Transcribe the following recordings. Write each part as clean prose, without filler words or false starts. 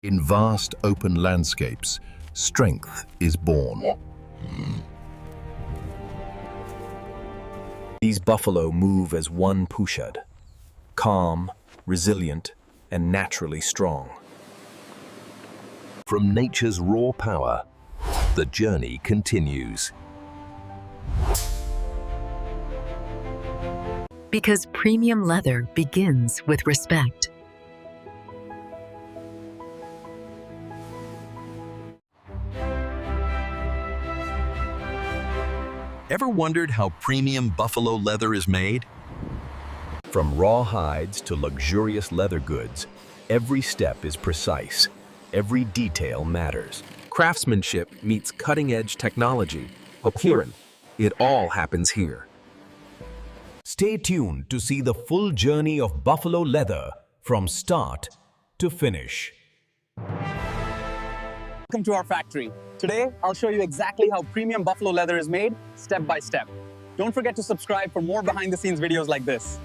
In vast open landscapes, strength is born. These buffalo move as one pushad, calm, resilient, and naturally strong. From nature's raw power, the journey continues. Because premium leather begins with respect. Ever wondered how premium buffalo leather is made? From raw hides to luxurious leather goods, every step is precise. Every detail matters. Craftsmanship meets cutting-edge technology. Appearance. It all happens here. Stay tuned to see the full journey of buffalo leather from start to finish. Welcome to our factory. Today, I'll show you exactly how premium buffalo leather is made, step by step. Don't forget to subscribe for more behind-the-scenes videos like this.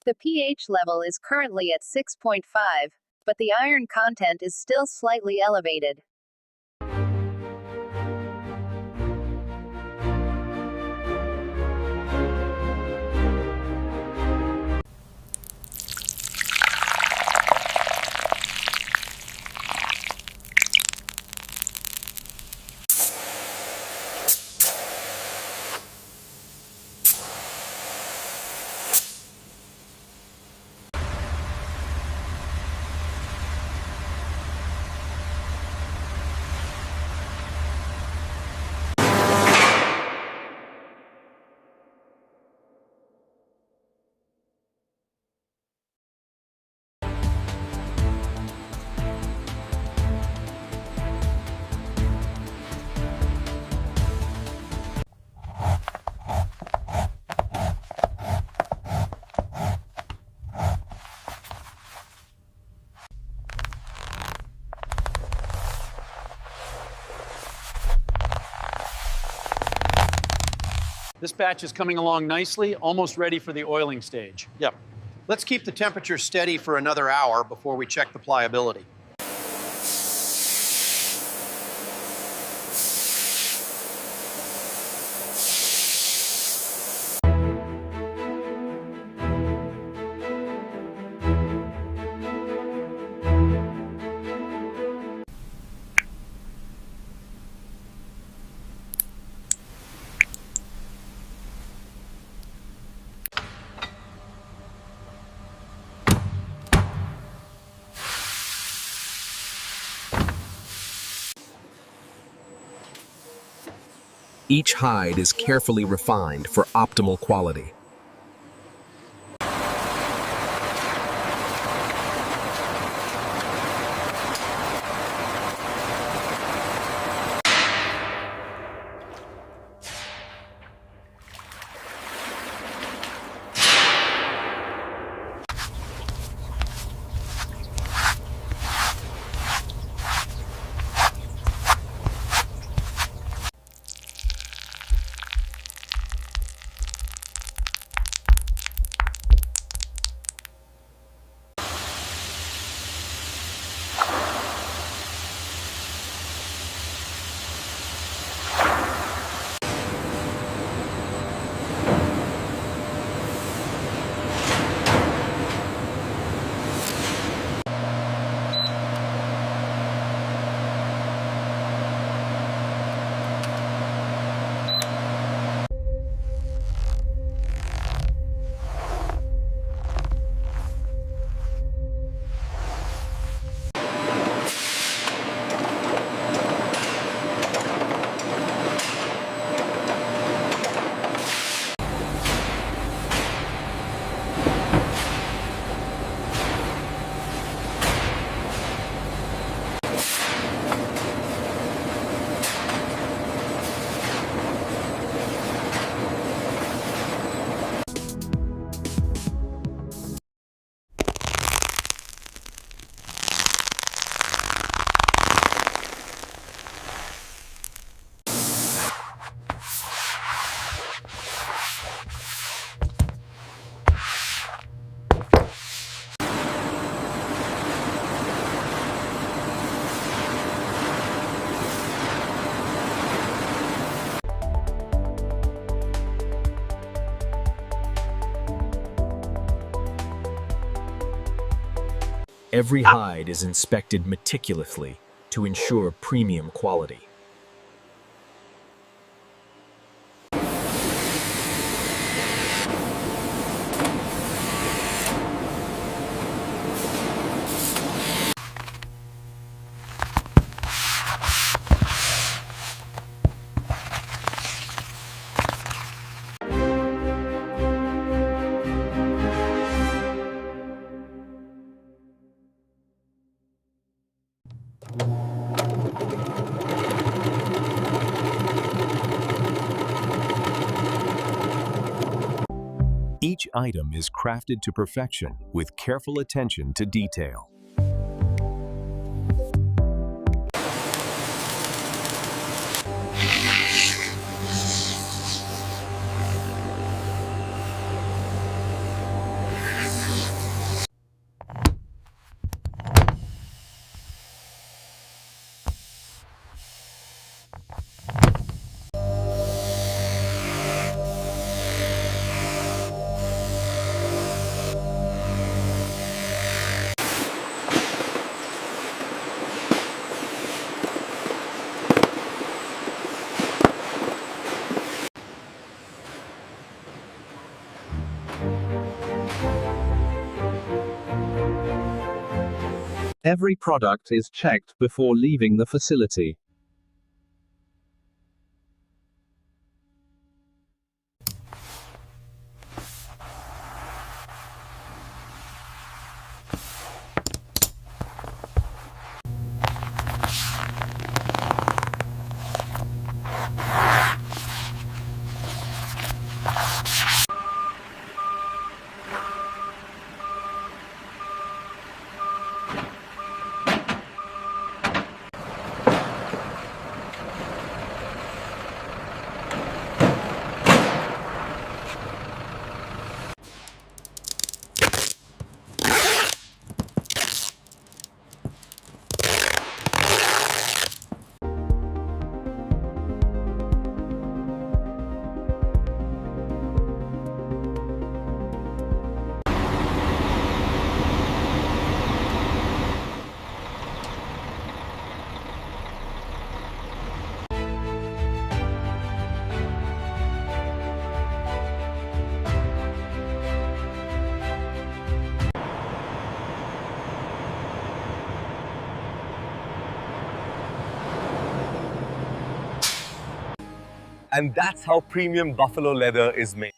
The pH level is currently at 6.5, but the iron content is still slightly elevated. This batch is coming along nicely, almost ready for the oiling stage. Yep. Let's keep the temperature steady for another hour before we check the pliability. Each hide is carefully refined for optimal quality. Every hide is inspected meticulously to ensure premium quality. Each item is crafted to perfection with careful attention to detail. Every product is checked before leaving the facility. And that's how premium buffalo leather is made.